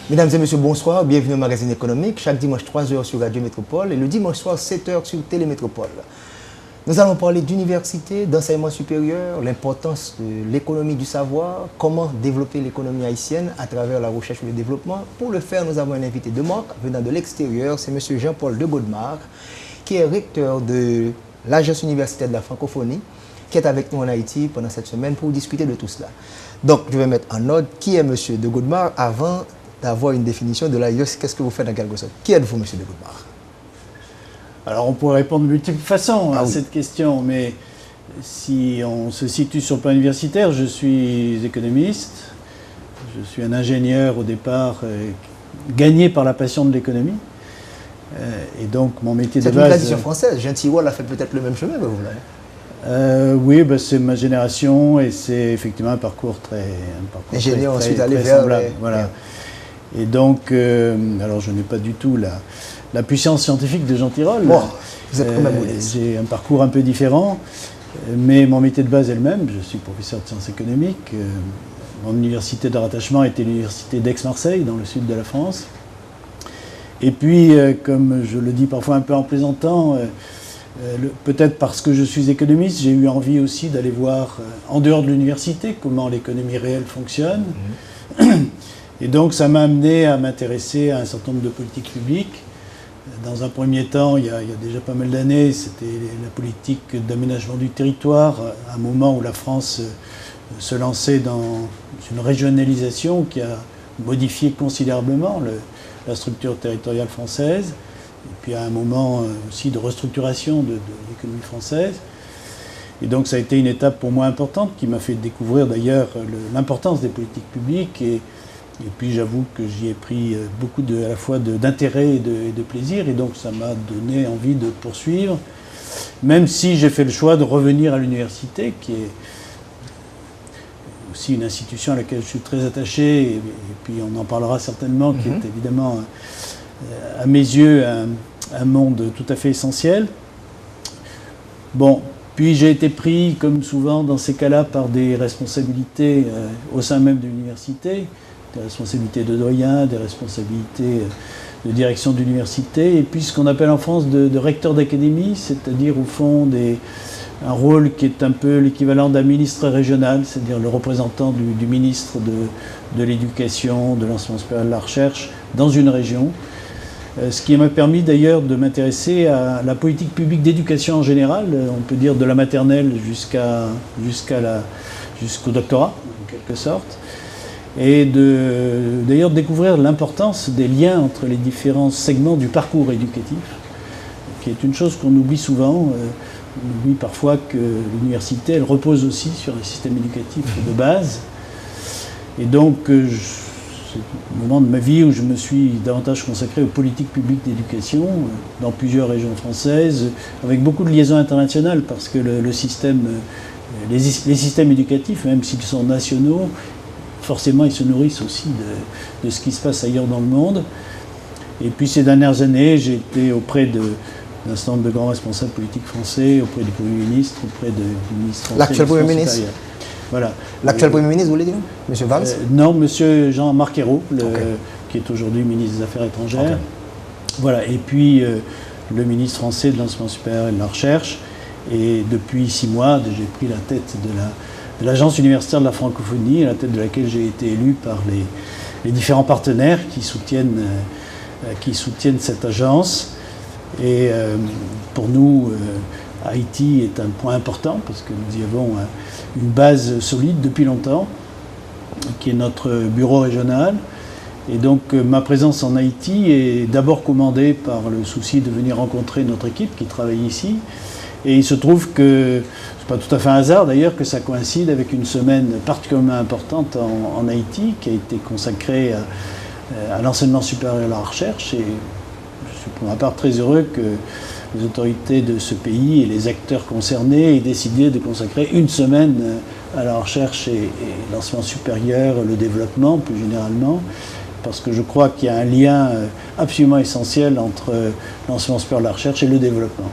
Mesdames et messieurs, bonsoir. Bienvenue au magazine économique. Chaque dimanche, 3h sur Radio Métropole et le dimanche soir, 7h sur Télémétropole. Nous allons parler d'université, d'enseignement supérieur, l'importance de l'économie du savoir, comment développer l'économie haïtienne à travers la recherche et le développement. Pour le faire, nous avons un invité de marque venant de l'extérieur. C'est M. Jean-Paul de Godemar, qui est recteur de l'Agence universitaire de la francophonie, qui est avec nous en Haïti pendant cette semaine pour discuter de tout cela. Donc, je vais mettre en ordre qui est M. de Godemar avant d'avoir une définition de l'AIES. Qu'est-ce que vous faites en quelque sorte? Qui êtes-vous, M. de Godemar? Alors, on pourrait répondre de multiples façons à cette question, mais si on se situe sur le plan universitaire, je suis économiste, je suis un ingénieur au départ, gagné par la passion de l'économie, et donc mon métier de base... C'est une tradition française. Gentilwall a fait peut-être le même chemin que vous, là. Oui, c'est ma génération et c'est effectivement un parcours très ingénieur, très, ensuite très, aller très vers semblable. Voilà. Et donc, alors je n'ai pas du tout la puissance scientifique de Jean Tirole. Bon, vous êtes quand même modeste. J'ai un parcours un peu différent, mais mon métier de base est le même. Je suis professeur de sciences économiques. Mon université de rattachement était l'université d'Aix-Marseille, dans le sud de la France. Et puis, comme je le dis parfois un peu en plaisantant, peut-être parce que je suis économiste, j'ai eu envie aussi d'aller voir en dehors de l'université comment l'économie réelle fonctionne. Et donc ça m'a amené à m'intéresser à un certain nombre de politiques publiques. Dans un premier temps, il y a déjà pas mal d'années, c'était la politique d'aménagement du territoire, à un moment où la France se lançait dans une régionalisation qui a modifié considérablement la structure territoriale française. Et puis à un moment aussi de restructuration de l'économie française. Et donc ça a été une étape pour moi importante qui m'a fait découvrir d'ailleurs l'importance des politiques publiques. Et puis j'avoue que j'y ai pris beaucoup à la fois d'intérêt et de plaisir. Et donc ça m'a donné envie de poursuivre. Même si j'ai fait le choix de revenir à l'université, qui est aussi une institution à laquelle je suis très attaché. Et puis on en parlera certainement, qui est évidemment... à mes yeux, un monde tout à fait essentiel. Bon, puis j'ai été pris, comme souvent dans ces cas-là, par des responsabilités au sein même de l'université, des responsabilités de doyen, des responsabilités de direction d'université, et puis ce qu'on appelle en France de recteur d'académie, c'est-à-dire au fond un rôle qui est un peu l'équivalent d'un ministre régional, c'est-à-dire le représentant du ministre de l'Éducation, de l'enseignement supérieur et de la recherche dans une région. Ce qui m'a permis d'ailleurs de m'intéresser à la politique publique d'éducation en général, on peut dire de la maternelle jusqu'au doctorat, en quelque sorte, et d'ailleurs découvrir l'importance des liens entre les différents segments du parcours éducatif, qui est une chose qu'on oublie souvent. On oublie parfois que l'université, elle repose aussi sur un système éducatif de base. Et donc, c'est un moment de ma vie où je me suis davantage consacré aux politiques publiques d'éducation dans plusieurs régions françaises, avec beaucoup de liaisons internationales, parce que les systèmes éducatifs, même s'ils sont nationaux, forcément ils se nourrissent aussi de ce qui se passe ailleurs dans le monde. Et puis ces dernières années, j'ai été auprès d'un certain nombre de grands responsables politiques français, auprès du Premier ministre, auprès du ministre français. L'actuel Premier ministre. Voilà. L'actuel Premier ministre, vous voulez dire? Monsieur Valls? Non, Monsieur Jean-Marc Ayrault, qui est aujourd'hui ministre des Affaires étrangères. Okay. Voilà. Et puis le ministre français de l'enseignement supérieur et de la recherche. Et depuis 6 mois, j'ai pris la tête de l'Agence universitaire de la francophonie, à la tête de laquelle j'ai été élu par les différents partenaires qui soutiennent cette agence. Et pour nous, Haïti est un point important parce que nous y avons une base solide depuis longtemps, qui est notre bureau régional. Et donc ma présence en Haïti est d'abord commandée par le souci de venir rencontrer notre équipe qui travaille ici. Et il se trouve que, c'est pas tout à fait un hasard d'ailleurs, que ça coïncide avec une semaine particulièrement importante en Haïti, qui a été consacrée à l'enseignement supérieur et à la recherche. Et je suis pour ma part très heureux que les autorités de ce pays et les acteurs concernés aient décidé de consacrer une semaine à la recherche et l'enseignement supérieur, le développement plus généralement, parce que je crois qu'il y a un lien absolument essentiel entre l'enseignement supérieur de la recherche et le développement.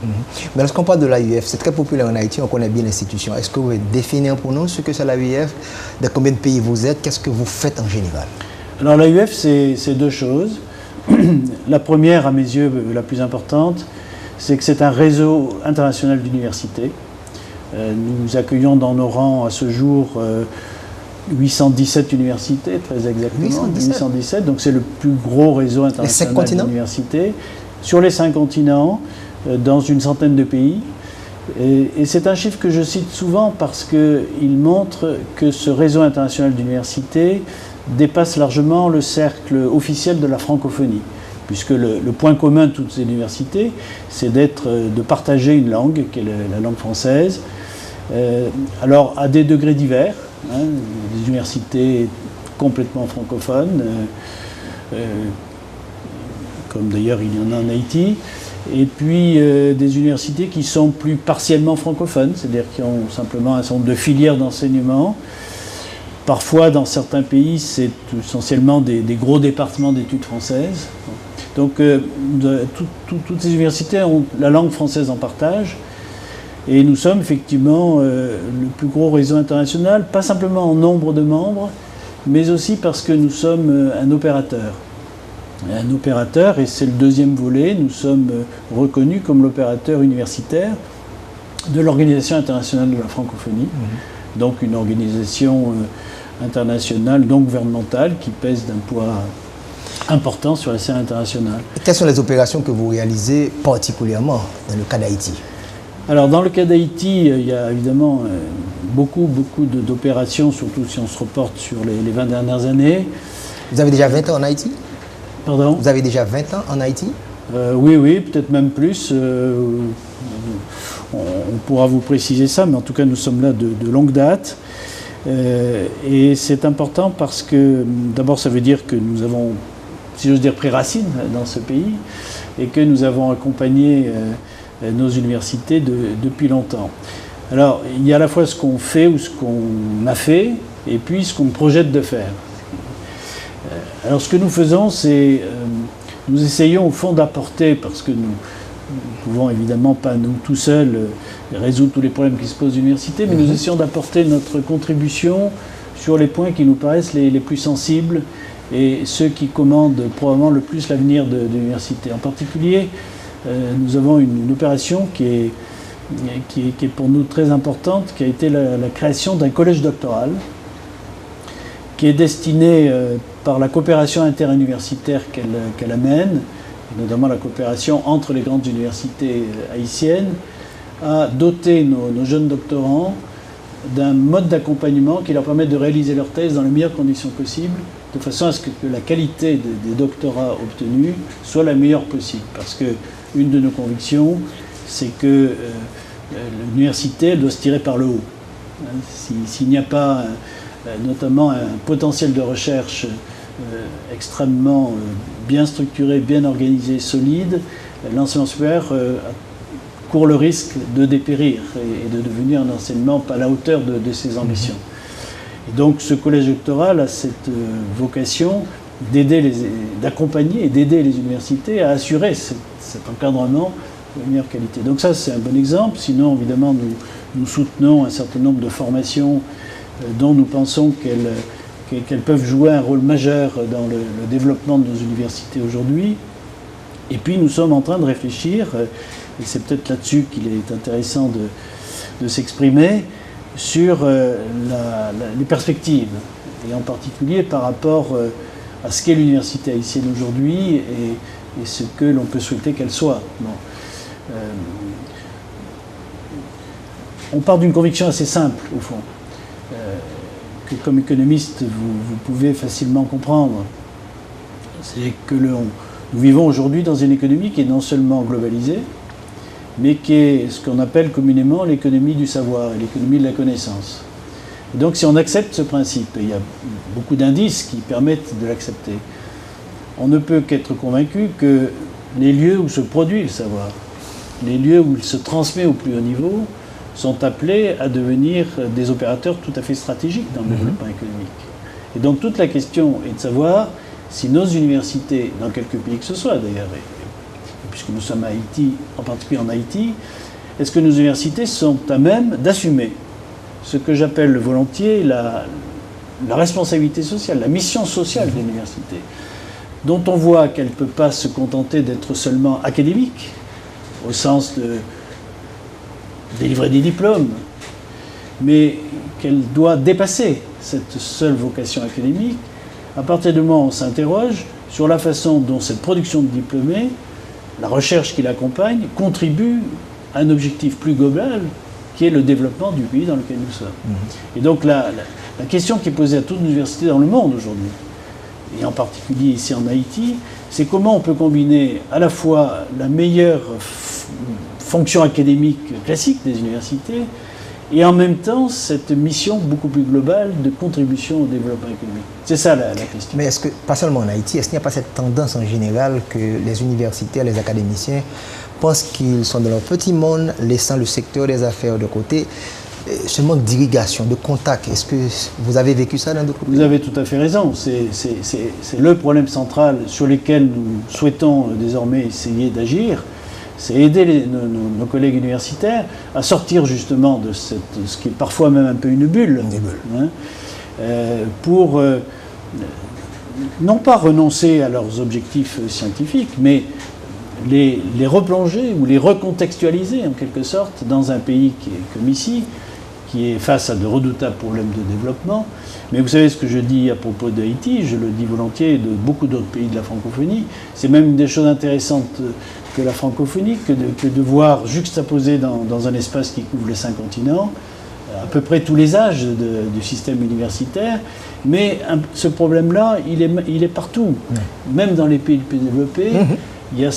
Mais lorsqu'on parle de l'AUF, c'est très populaire en Haïti, on connaît bien l'institution. Est-ce que vous pouvez définir pour nous ce que c'est l'AUF, de combien de pays vous êtes, qu'est-ce que vous faites en général? Alors l'AUF, c'est deux choses. La première, à mes yeux, la plus importante, c'est que c'est un réseau international d'universités. Nous accueillons dans nos rangs à ce jour 817 universités, très exactement. 817, donc c'est le plus gros réseau international d'universités. Sur les 5 continents, dans une centaine de pays. Et c'est un chiffre que je cite souvent parce qu'il montre que ce réseau international d'universités dépasse largement le cercle officiel de la francophonie, puisque le point commun de toutes ces universités, c'est de partager une langue, qui est la langue française, alors à des degrés divers, des universités complètement francophones, comme d'ailleurs il y en a en Haïti, et puis des universités qui sont plus partiellement francophones, c'est-à-dire qui ont simplement un certain nombre de filières d'enseignement. Parfois, dans certains pays, c'est essentiellement des gros départements d'études françaises. Donc, toutes ces universités ont la langue française en partage. Et nous sommes effectivement le plus gros réseau international, pas simplement en nombre de membres, mais aussi parce que nous sommes un opérateur. Un opérateur, et c'est le deuxième volet, nous sommes reconnus comme l'opérateur universitaire de l'Organisation internationale de la francophonie, donc une organisation internationale non gouvernementale qui pèse d'un poids important sur la scène internationale. Quelles sont les opérations que vous réalisez particulièrement dans le cas d'Haïti ? Alors dans le cas d'Haïti, il y a évidemment beaucoup d'opérations, surtout si on se reporte sur les 20 dernières années. Vous avez déjà 20 ans en Haïti ? Pardon ? Vous avez déjà 20 ans en Haïti ? Oui, peut-être même plus. On pourra vous préciser ça, mais en tout cas nous sommes là de longue date. Et c'est important parce que d'abord ça veut dire que nous avons, si j'ose dire, pris racine dans ce pays et que nous avons accompagné nos universités depuis longtemps. Alors il y a à la fois ce qu'on fait ou ce qu'on a fait et puis ce qu'on projette de faire. Alors ce que nous faisons, c'est nous essayons au fond d'apporter, parce que nous ne pouvons évidemment pas nous tout seuls résoudre tous les problèmes qui se posent à l'université, mais nous essayons d'apporter notre contribution sur les points qui nous paraissent les plus sensibles et ceux qui commandent probablement le plus l'avenir de l'université. En particulier, nous avons une opération qui est pour nous très importante, qui a été la création d'un collège doctoral qui est destiné par la coopération interuniversitaire qu'elle amène, notamment la coopération entre les grandes universités haïtiennes, à doter nos jeunes doctorants d'un mode d'accompagnement qui leur permette de réaliser leur thèse dans les meilleures conditions possibles, de façon à ce que la qualité des doctorats obtenus soit la meilleure possible. Parce qu'une de nos convictions, c'est que l'université doit se tirer par le haut. S'il n'y a pas notamment un potentiel de recherche extrêmement bien structuré, bien organisé, solide, l'enseignement supérieur court le risque de dépérir et de devenir un enseignement pas à la hauteur de ses ambitions. Et donc ce collège doctoral a cette vocation d'accompagner et d'aider les universités à assurer cet encadrement de meilleure qualité. Donc ça, c'est un bon exemple. Sinon, évidemment, nous soutenons un certain nombre de formations dont nous pensons qu'elles peuvent jouer un rôle majeur dans le développement de nos universités aujourd'hui. Et puis nous sommes en train de réfléchir, et c'est peut-être là-dessus qu'il est intéressant de s'exprimer, sur les perspectives, et en particulier par rapport à ce qu'est l'université haïtienne aujourd'hui et ce que l'on peut souhaiter qu'elle soit. Bon. On part d'une conviction assez simple, au fond, que comme économiste, vous pouvez facilement comprendre. C'est que nous vivons aujourd'hui dans une économie qui est non seulement globalisée, mais qui est ce qu'on appelle communément l'économie du savoir, l'économie de la connaissance. Et donc si on accepte ce principe, et il y a beaucoup d'indices qui permettent de l'accepter, on ne peut qu'être convaincu que les lieux où se produit le savoir, les lieux où il se transmet au plus haut niveau, sont appelés à devenir des opérateurs tout à fait stratégiques dans le développement économique. Et donc toute la question est de savoir si nos universités, dans quelques pays que ce soit d'ailleurs, puisque nous sommes à Haïti, en particulier en Haïti, est-ce que nos universités sont à même d'assumer ce que j'appelle volontiers la responsabilité sociale, la mission sociale de l'université, dont on voit qu'elle ne peut pas se contenter d'être seulement académique, au sens de délivrer des diplômes, mais qu'elle doit dépasser cette seule vocation académique. À partir du moment où on s'interroge sur la façon dont cette production de diplômés, la recherche qui l'accompagne, contribue à un objectif plus global qui est le développement du pays dans lequel nous sommes. Et donc la question qui est posée à toute université dans le monde aujourd'hui, et en particulier ici en Haïti, c'est comment on peut combiner à la fois la meilleure fonction académique classique des universités et en même temps cette mission beaucoup plus globale de contribution au développement économique. C'est ça la question. Mais est-ce que, pas seulement en Haïti, est-ce qu'il n'y a pas cette tendance en général que les universitaires, les académiciens pensent qu'ils sont dans leur petit monde, laissant le secteur des affaires de côté, ce manque d'irrigation, de contact, est-ce que vous avez vécu ça dans d'autres pays? Vous avez tout à fait raison. C'est le problème central sur lequel nous souhaitons désormais essayer d'agir. C'est aider nos collègues universitaires à sortir justement de ce qui est parfois même un peu une bulle. Hein, pour non pas renoncer à leurs objectifs scientifiques, mais les replonger ou les recontextualiser en quelque sorte dans un pays qui est comme ici, qui est face à de redoutables problèmes de développement. Mais vous savez ce que je dis à propos d'Haïti, je le dis volontiers, de beaucoup d'autres pays de la francophonie. C'est même une des choses intéressantes que la francophonie, que de voir juxtaposer dans un espace qui couvre les 5 continents, à peu près tous les âges du système universitaire. Mais ce problème-là, il est partout. Même dans les pays les plus développés, il y a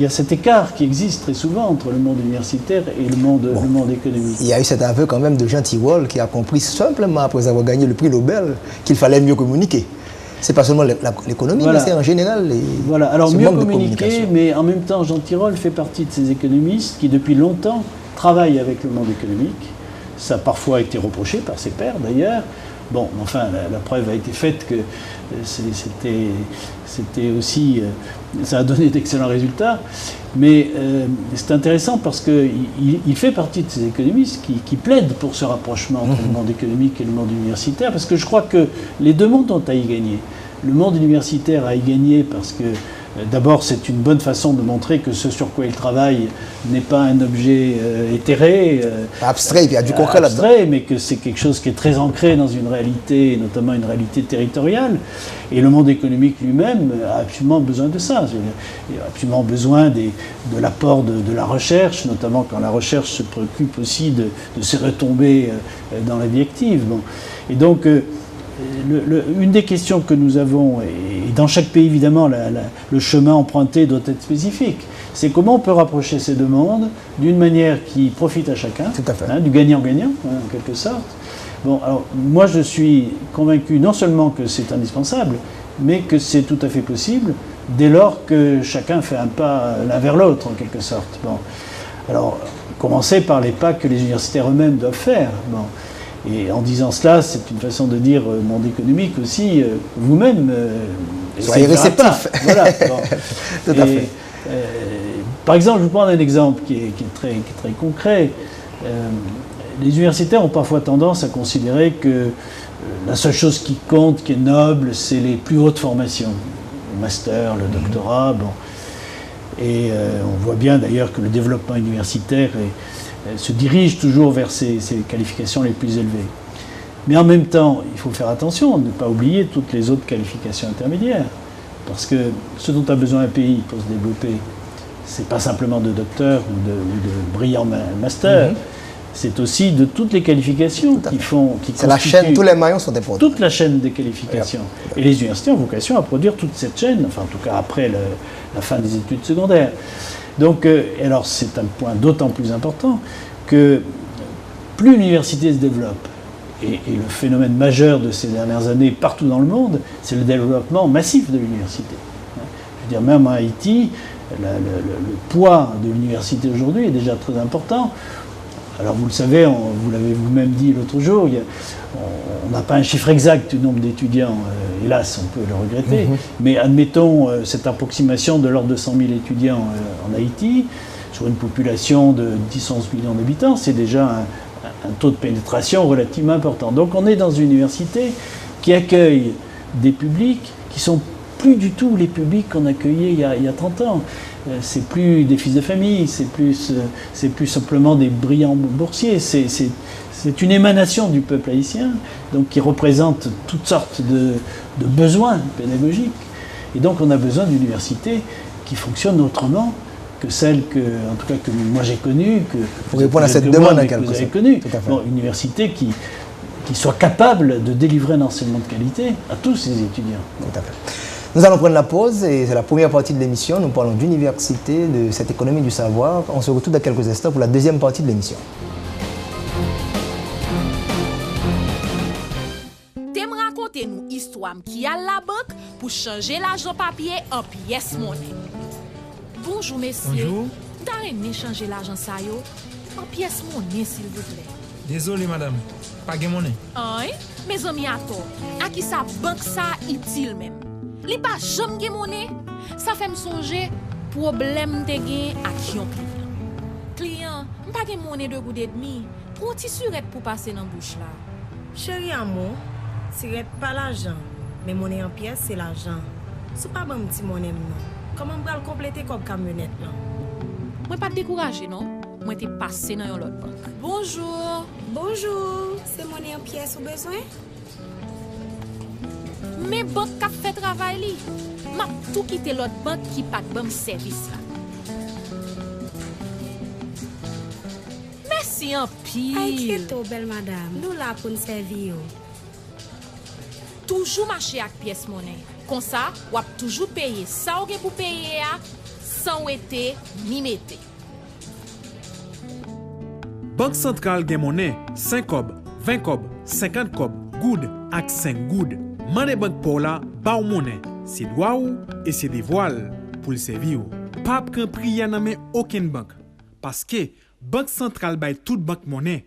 cet écart qui existe très souvent entre le monde universitaire et le monde économique. Il y a eu cet aveu quand même de Jean Tirole qui a compris simplement après avoir gagné le prix Nobel qu'il fallait mieux communiquer. C'est pas seulement l'économie, voilà. Mais c'est en général voilà. Alors mieux communiquer, mais en même temps Jean Tirole fait partie de ces économistes qui depuis longtemps travaillent avec le monde économique. Ça a parfois été reproché par ses pairs d'ailleurs. Bon, enfin, la preuve a été faite que c'était aussi... ça a donné d'excellents résultats. Mais c'est intéressant parce qu'il fait partie de ces économistes qui plaident pour ce rapprochement entre le monde économique et le monde universitaire, parce que je crois que les deux mondes ont à y gagner. Le monde universitaire a y gagné parce que d'abord, c'est une bonne façon de montrer que ce sur quoi il travaille n'est pas un objet éthéré, abstrait, il y a du concret là-dedans. Mais que c'est quelque chose qui est très ancré dans une réalité, notamment une réalité territoriale. Et le monde économique lui-même a absolument besoin de ça. Il a absolument besoin de l'apport de la recherche, notamment quand la recherche se préoccupe aussi de ses retombées dans la vie active. Bon. Et donc, une des questions que nous avons, et dans chaque pays évidemment le chemin emprunté doit être spécifique, c'est comment on peut rapprocher ces deux mondes d'une manière qui profite à chacun, du gagnant-gagnant en quelque sorte. Bon, alors moi je suis convaincu non seulement que c'est indispensable, mais que c'est tout à fait possible dès lors que chacun fait un pas l'un vers l'autre en quelque sorte. Bon, alors commencer par les pas que les universitaires eux-mêmes doivent faire. Bon. Et en disant cela, c'est une façon de dire monde économique aussi, vous-même, soyez réceptifs. Voilà. Bon. Tout à fait. Par exemple, je vous prends un exemple qui est très concret. Les universitaires ont parfois tendance à considérer que la seule chose qui compte, qui est noble, c'est les plus hautes formations. Le master, le doctorat, bon. Et on voit bien d'ailleurs que le développement universitaire se dirige toujours vers ces qualifications les plus élevées. Mais en même temps, il faut faire attention, ne pas oublier toutes les autres qualifications intermédiaires. Parce que ce dont a besoin un pays pour se développer, c'est pas simplement de docteurs ou de brillants masters, c'est aussi de toutes les qualifications qui c'est la chaîne, tous les maillons sont importants. Toute la chaîne des qualifications. Et les universités ont vocation à produire toute cette chaîne, enfin en tout cas après la fin des études secondaires. Donc, alors c'est un point d'autant plus important que plus l'université se développe, et le phénomène majeur de ces dernières années partout dans le monde, c'est le développement massif de l'université. Je veux dire, même en Haïti, le poids de l'université aujourd'hui est déjà très important. Alors vous le savez, vous l'avez vous-même dit l'autre jour, on n'a pas un chiffre exact du nombre d'étudiants, hélas on peut le regretter, mais admettons cette approximation de l'ordre de 100 000 étudiants en Haïti, sur une population de 10-11 millions d'habitants, c'est déjà un taux de pénétration relativement important. Donc on est dans une université qui accueille des publics qui sont plus du tout les publics qu'on accueillait il y a 30 ans. C'est plus des fils de famille, c'est plus simplement des brillants boursiers. C'est une émanation du peuple haïtien, donc qui représente toutes sortes de besoins pédagogiques. Et donc on a besoin d'universités qui fonctionnent autrement que celles en tout cas que moi j'ai connues, pour répondre à cette demande à quelque chose. Bon, une université qui soit capable de délivrer un enseignement de qualité à tous ses étudiants. Tout à fait. Nous allons prendre la pause et c'est la première partie de l'émission. Nous parlons d'université, de cette économie du savoir. On se retrouve dans quelques instants pour la deuxième partie de l'émission. T'aimes raconter nous histoire qui a la banque pour changer l'argent papier en pièce monnaie. Bonjour messieurs. Bonjour. T'as aimé changer l'argent ça yo en pièce monnaie s'il vous plaît. Désolé madame, pas de monnaie. Hein? Mes amis à toi, à qui sa banque ça utile même. Li pas jamais gen monnaie, ça fait me songer problème te gen à qui on client. Client, pas gen monnaie de goud et demi, pour ti surette pour passer dans bouche là. Chéri amour, c'est pas l'argent, mais monnaie en pièces c'est l'argent. C'est pas bon petit monnaie non. Comment on va le compléter comme camionnette là? Moi pas décourager non. Moi t'ai passé dans l'autre banque. Bonjour. Bonjour, c'est monnaie en pièces au besoin? Mais banque qui fait travail li. M'a tout quitté l'autre banque qui pas de bon service là. Merci en pile. Inquiète-toi belle madame, nous là pour nous servir. Toujours marcher avec pièce monnaie. Comme ça, ou toujours payer ça ou pour payer sans été ni mette. Banque centrale gen monnaie 5 kob, 20 kob, 50 kob, goud ak 5 goud. Mané banque pour la, ba ou monnaie. C'est droit ou et c'est des voiles pour le servir. Pas qu'un prix à n'amé aucune banque. Parce que banque centrale bail toute banque monnaie.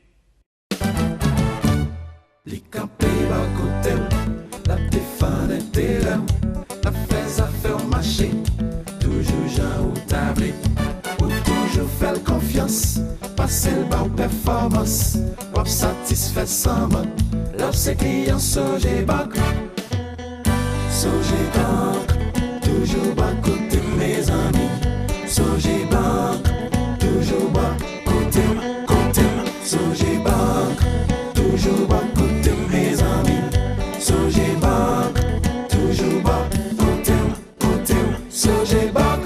Les campés va côté, la défense était là, la fais à faire marcher, toujours Jean ou tablé, ou toujours faire confiance, passer le bas ou performance, ou satisfait sans manque, là c'est client Sogé Bank, Sogé Bank, toujours bas côté mes amis, Sogé Bank, toujours bas côté, Sogé Bank, toujours bas côté mes amis, Sogé Bank, toujours bas côté, Sogé Bank.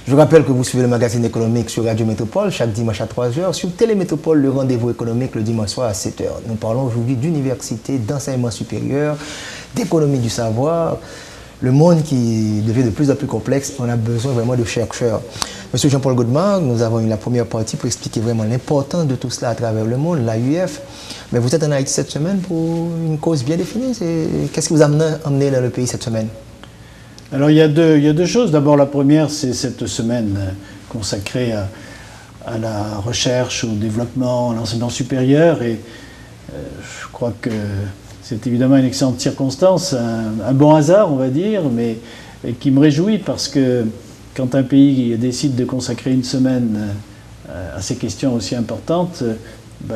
Je vous rappelle que vous suivez le magazine économique sur Radio Métropole chaque dimanche à 3h, sur Télémétropole, le rendez-vous économique le dimanche soir à 7h. Nous parlons aujourd'hui d'université, d'enseignement supérieur, d'économie du savoir, le monde qui devient de plus en plus complexe. On a besoin vraiment de chercheurs. Monsieur Jean-Paul Godemar, nous avons eu la première partie pour expliquer vraiment l'importance de tout cela à travers le monde, l'AUF. Mais vous êtes en Haïti cette semaine pour une cause bien définie. Qu'est-ce qui vous a amené dans le pays cette semaine? Alors il y a deux choses. D'abord la première, c'est cette semaine consacrée à la recherche, au développement, à l'enseignement supérieur. Et je crois que c'est évidemment une excellente circonstance, un bon hasard on va dire, mais qui me réjouit parce que quand un pays décide de consacrer une semaine à ces questions aussi importantes,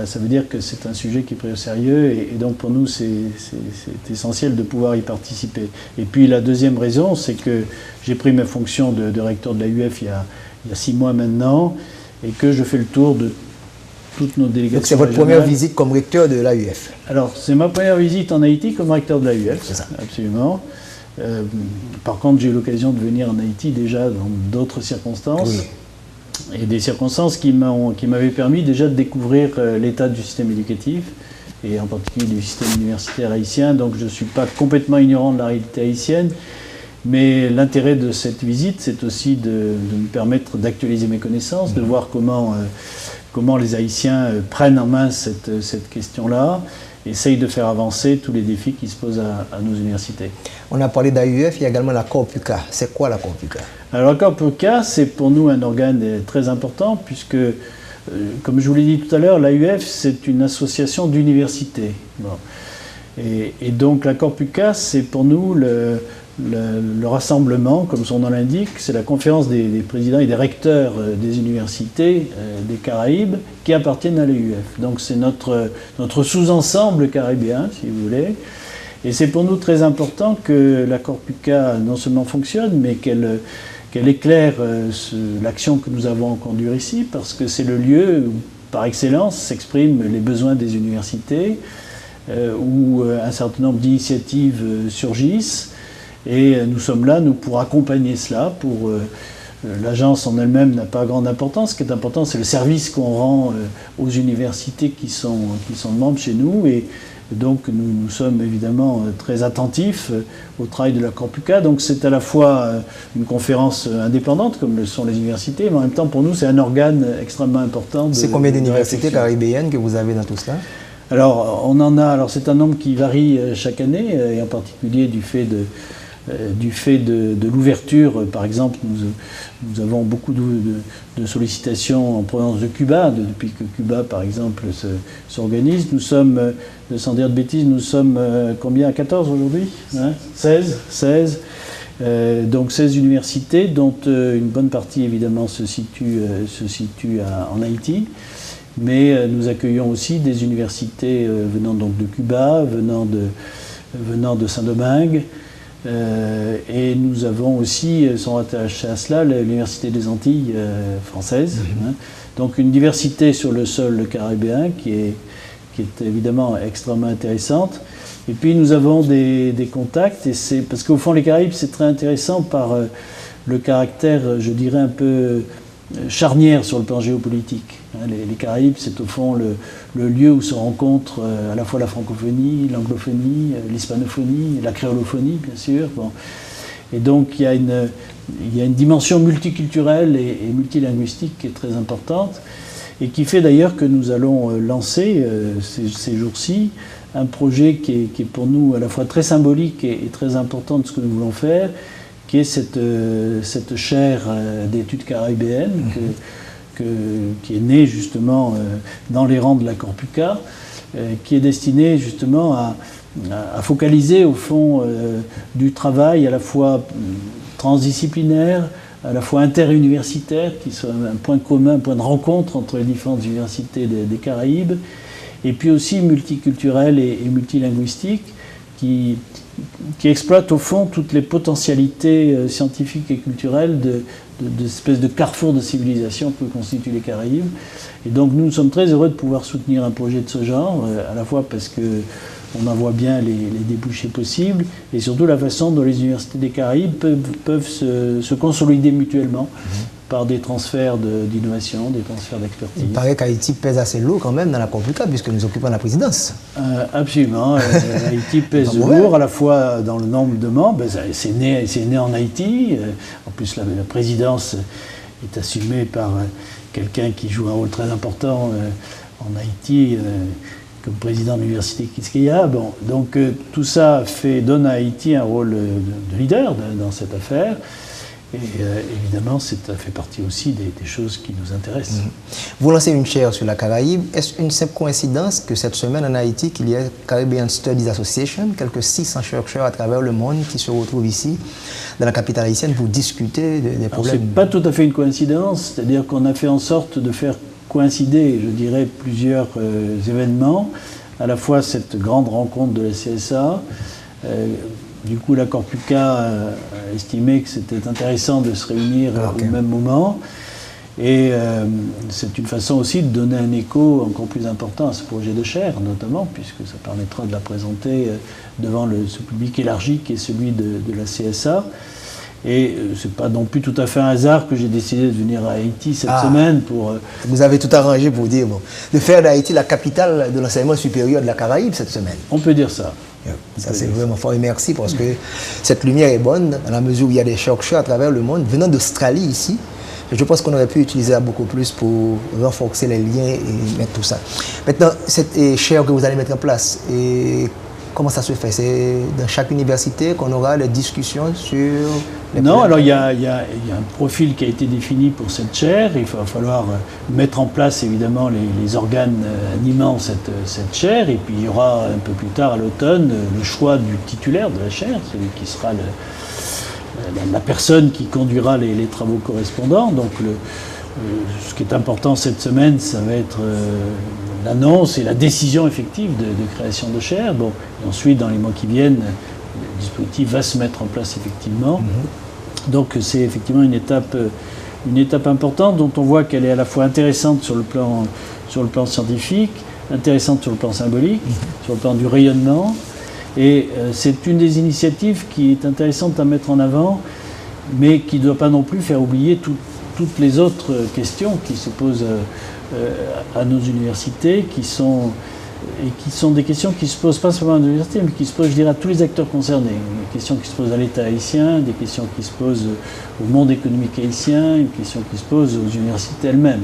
ça veut dire que c'est un sujet qui est pris au sérieux et donc pour nous c'est essentiel de pouvoir y participer. Et puis la deuxième raison, c'est que j'ai pris mes fonctions de recteur de l'AUF il y a 6 mois maintenant et que je fais le tour de toutes nos délégations. Donc c'est votre première visite comme recteur de l'AUF? Alors c'est ma première visite en Haïti comme recteur de l'AUF, c'est ça. Absolument. Par contre j'ai eu l'occasion de venir en Haïti déjà dans d'autres circonstances. Oui. Et des circonstances qui m'avaient permis déjà de découvrir l'état du système éducatif et en particulier du système universitaire haïtien. Donc je ne suis pas complètement ignorant de la réalité haïtienne, mais l'intérêt de cette visite, c'est aussi de me permettre d'actualiser mes connaissances, de voir comment les Haïtiens prennent en main cette question-là, essayent de faire avancer tous les défis qui se posent à nos universités. On a parlé d'AUF, il y a également la Corpuca. C'est quoi la Corpuca? Alors la Corpuca, c'est pour nous un organe très important puisque, comme je vous l'ai dit tout à l'heure, l'AUF c'est une association d'universités. Bon. Et donc la Corpuca, c'est pour nous le rassemblement, comme son nom l'indique, c'est la conférence des présidents et des recteurs des universités des Caraïbes qui appartiennent à l'EUF. Donc c'est notre sous-ensemble caribéen, si vous voulez. Et c'est pour nous très important que la Corpuca non seulement fonctionne, mais qu'elle éclaire l'action que nous avons à conduire ici, parce que c'est le lieu où, par excellence, s'expriment les besoins des universités, où un certain nombre d'initiatives surgissent. Et nous sommes là, nous, pour accompagner cela. L'agence en elle-même n'a pas grande importance. Ce qui est important, c'est le service qu'on rend aux universités qui sont membres chez nous. Et donc, nous sommes évidemment très attentifs au travail de la Corpuca. Donc, c'est à la fois une conférence indépendante, comme le sont les universités, mais en même temps, pour nous, c'est un organe extrêmement important. C'est combien d'universités caribéennes que vous avez dans tout cela? Alors, on en a. Alors, c'est un nombre qui varie chaque année, et en particulier du fait de l'ouverture. Par exemple, nous avons beaucoup de sollicitations en provenance de Cuba, depuis que Cuba, par exemple, s'organise. Nous sommes, sans dire de bêtises, nous sommes combien, à 14 aujourd'hui, hein, 16. Donc 16 universités, dont une bonne partie, évidemment, se situe en Haïti. Mais nous accueillons aussi des universités venant donc de Cuba, venant de Saint-Domingue. Et nous avons aussi, sont attachés à cela, l'Université des Antilles française. Donc une diversité sur le sol caribéen qui est évidemment extrêmement intéressante. Et puis nous avons des contacts, et c'est parce qu'au fond les Caraïbes c'est très intéressant par le caractère, je dirais, un peu charnière sur le plan géopolitique. Les Caraïbes, c'est au fond le lieu où se rencontrent à la fois la francophonie, l'anglophonie, l'hispanophonie, la créolophonie, bien sûr. Bon. Et donc il y a une dimension multiculturelle et multilinguistique qui est très importante, et qui fait d'ailleurs que nous allons lancer ces jours-ci un projet qui est pour nous à la fois très symbolique et très important de ce que nous voulons faire, qui est cette chaire d'études caribéennes qui est née justement dans les rangs de la Corpuca, qui est destinée justement à focaliser au fond du travail à la fois transdisciplinaire, à la fois interuniversitaire, qui soit un point commun, un point de rencontre entre les différentes universités des Caraïbes, et puis aussi multiculturel et multilinguistique, qui exploite au fond toutes les potentialités scientifiques et culturelles d'espèces de carrefour de civilisation que constituent les Caraïbes. Et donc nous sommes très heureux de pouvoir soutenir un projet de ce genre, à la fois parce qu'on en voit bien les débouchés possibles, et surtout la façon dont les universités des Caraïbes peuvent se consolider mutuellement par des transferts d'innovation, des transferts d'expertise. Il paraît qu'Haïti pèse assez lourd quand même dans la Corpuca, puisque nous occupons la présidence. Absolument. Haïti pèse lourd, à la fois dans le nombre de membres. C'est né en Haïti. En plus, la présidence est assumée par quelqu'un qui joue un rôle très important en Haïti, comme président de l'université Quisqueya. Bon, donc tout ça donne à Haïti un rôle de leader dans cette affaire. Et évidemment, ça fait partie aussi des choses qui nous intéressent. Vous lancez une chaire sur la Caraïbe. Est-ce une simple coïncidence que cette semaine en Haïti, qu'il y a Caribbean Studies Association, quelques 600 chercheurs à travers le monde qui se retrouvent ici, dans la capitale haïtienne, pour discuter des problèmes? C'est pas tout à fait une coïncidence, c'est-à-dire qu'on a fait en sorte de faire coïncider, je dirais, plusieurs événements, à la fois cette grande rencontre de la CSA. Du coup, la Corpuca a estimé que c'était intéressant de se réunir au même moment. Et c'est une façon aussi de donner un écho encore plus important à ce projet de chaire, notamment, puisque ça permettra de la présenter devant ce public élargi qui est celui de la CSA. Et c'est pas non plus tout à fait un hasard que j'ai décidé de venir à Haïti cette semaine pour... Vous avez tout arrangé pour dire, de faire d'Haïti la capitale de l'enseignement supérieur de la Caraïbe cette semaine. On peut dire ça. Ça, c'est vraiment fort et merci, parce que cette lumière est bonne dans la mesure où il y a des chercheurs à travers le monde venant d'Australie ici. Je pense qu'on aurait pu utiliser ça beaucoup plus pour renforcer les liens et mettre tout ça. Maintenant, cette chaire que vous allez mettre en place, et Comment ça se fait? C'est dans chaque université qu'on aura les discussions sur les Non, problèmes? alors il y a un profil qui a été défini pour cette chaire. Il va falloir mettre en place évidemment les organes animant cette chaire. Et puis il y aura un peu plus tard à l'automne le choix du titulaire de la chaire, celui qui sera la personne qui conduira les travaux correspondants. Donc ce qui est important cette semaine, ça va être l'annonce et la décision effective de création de chaire. Bon, et ensuite, dans les mois qui viennent, le dispositif va se mettre en place effectivement. Donc c'est effectivement une étape importante dont on voit qu'elle est à la fois intéressante sur le plan scientifique, intéressante sur le plan symbolique, sur le plan du rayonnement. Et c'est une des initiatives qui est intéressante à mettre en avant, mais qui ne doit pas non plus faire oublier toutes les autres questions qui se posent à nos universités, qui sont des questions qui se posent pas seulement à nos universités, mais qui se posent, je dirais, à tous les acteurs concernés. Des questions qui se posent à l'État haïtien, des questions qui se posent au monde économique haïtien, une question qui se pose aux universités elles-mêmes.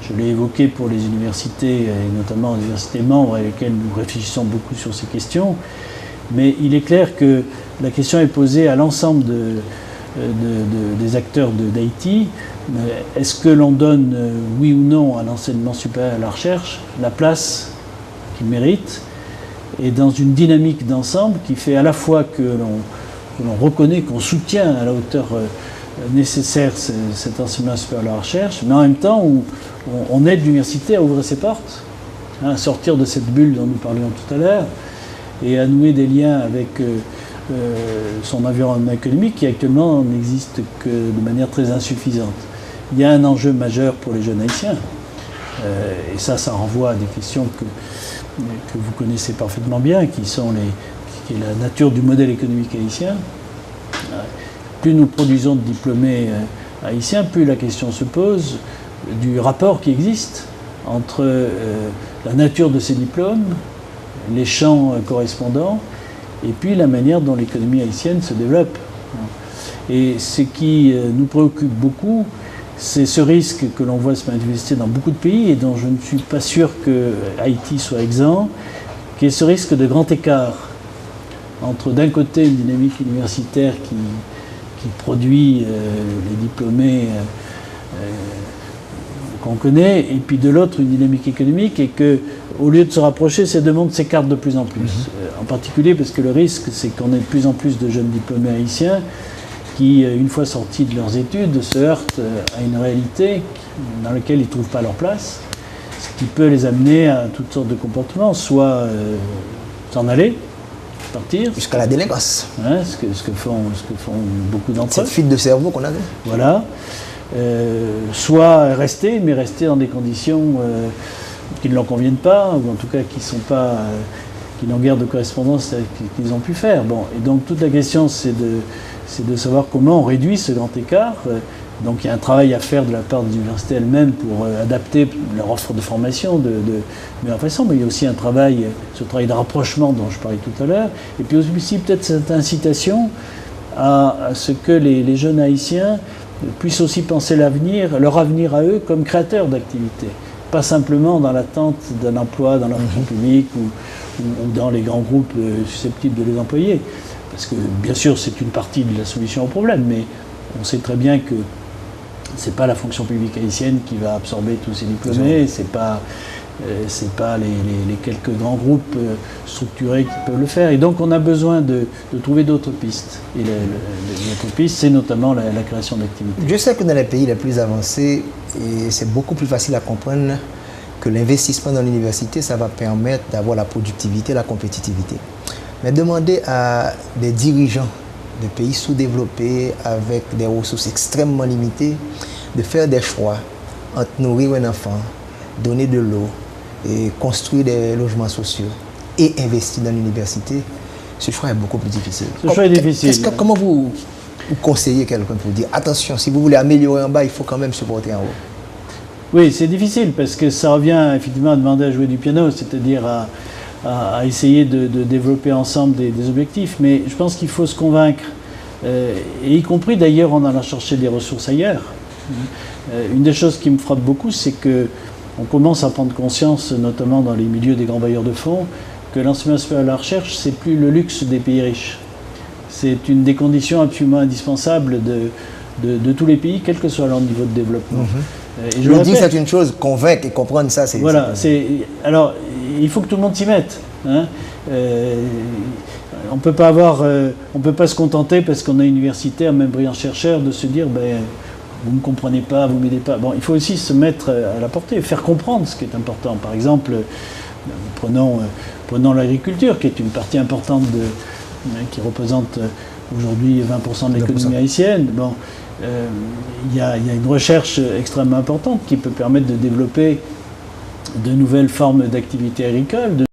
Je l'ai évoqué pour les universités, et notamment les universités membres avec lesquelles nous réfléchissons beaucoup sur ces questions, mais il est clair que la question est posée à l'ensemble des acteurs d'Haïti. Est-ce que l'on donne, oui ou non, à l'enseignement supérieur et à la recherche la place qu'il mérite, et dans une dynamique d'ensemble qui fait à la fois que l'on reconnaît, qu'on soutient à la hauteur nécessaire cet enseignement supérieur et la recherche, mais en même temps où on aide l'université à ouvrir ses portes, à sortir de cette bulle dont nous parlions tout à l'heure, et à nouer des liens avec son environnement économique qui actuellement n'existe que de manière très insuffisante. Il y a un enjeu majeur pour les jeunes haïtiens, et ça renvoie à des questions que vous connaissez parfaitement bien, qui est la nature du modèle économique haïtien. Plus nous produisons de diplômés haïtiens, plus la question se pose du rapport qui existe entre la nature de ces diplômes, les champs correspondants, et puis la manière dont l'économie haïtienne se développe. Et ce qui nous préoccupe beaucoup, c'est ce risque que l'on voit se manifester dans beaucoup de pays, et dont je ne suis pas sûr que Haïti soit exempt, qui est ce risque de grand écart entre, d'un côté, une dynamique universitaire qui produit les diplômés qu'on connaît, et puis de l'autre une dynamique économique, et que, au lieu de se rapprocher, ces deux mondes s'écartent de plus en plus. En particulier parce que le risque, c'est qu'on ait de plus en plus de jeunes diplômés haïtiens qui, une fois sortis de leurs études, se heurtent à une réalité dans laquelle ils ne trouvent pas leur place, ce qui peut les amener à toutes sortes de comportements, soit s'en aller, partir. Jusqu'à la délinquance. Hein, ce que font beaucoup d'entre eux. Cette fuite de cerveau qu'on avait. Voilà. Soit rester, mais rester dans des conditions qui ne leur conviennent pas, ou en tout cas qui n'ont guère de correspondance avec ce qu'ils ont pu faire. Bon, et donc toute la question, c'est de savoir comment on réduit ce grand écart. Donc il y a un travail à faire de la part des universités elles-mêmes pour adapter leur offre de formation de meilleure façon, mais il y a aussi un travail, ce travail de rapprochement dont je parlais tout à l'heure, et puis aussi peut-être cette incitation à ce que les jeunes haïtiens puissent aussi penser leur avenir à eux comme créateurs d'activités, pas simplement dans l'attente d'un emploi dans leur fonction publique ou dans les grands groupes susceptibles de les employer. Parce que bien sûr c'est une partie de la solution au problème, mais on sait très bien que c'est pas la fonction publique haïtienne qui va absorber tous ces diplômés, c'est pas les quelques grands groupes structurés qui peuvent le faire. Et donc on a besoin de trouver d'autres pistes. Et l'autre piste, c'est notamment la création d'activités. Je sais que dans les pays les plus avancés, c'est beaucoup plus facile à comprendre que l'investissement dans l'université, ça va permettre d'avoir la productivité, la compétitivité. Mais demander à des dirigeants de pays sous-développés avec des ressources extrêmement limitées de faire des choix entre nourrir un enfant, donner de l'eau, et construire des logements sociaux et investir dans l'université, ce choix est beaucoup plus difficile. Ce choix est difficile. Comment vous conseillez quelqu'un pour dire attention, si vous voulez améliorer en bas, il faut quand même supporter en haut? Oui, c'est difficile parce que ça revient effectivement à demander à jouer du piano, c'est-à-dire à essayer de développer ensemble des objectifs. Mais je pense qu'il faut se convaincre, et y compris d'ailleurs en allant chercher des ressources ailleurs. Une des choses qui me frappe beaucoup, c'est qu'on commence à prendre conscience, notamment dans les milieux des grands bailleurs de fonds, que l'enseignement supérieur et la recherche, c'est plus le luxe des pays riches. C'est une des conditions absolument indispensables de tous les pays, quel que soit leur niveau de développement. Et je dis que c'est une chose, convaincre et comprendre ça, c'est... Voilà, alors il faut que tout le monde s'y mette. Hein. On peut pas se contenter, parce qu'on est universitaire, même brillant chercheur, de se dire vous ne me comprenez pas, vous ne m'aidez pas. Bon, il faut aussi se mettre à la portée, faire comprendre ce qui est important. Par exemple, prenons l'agriculture, qui est une partie importante qui représente aujourd'hui 20% de l'économie haïtienne. Bon, il y a une recherche extrêmement importante qui peut permettre de développer de nouvelles formes d'activité agricole.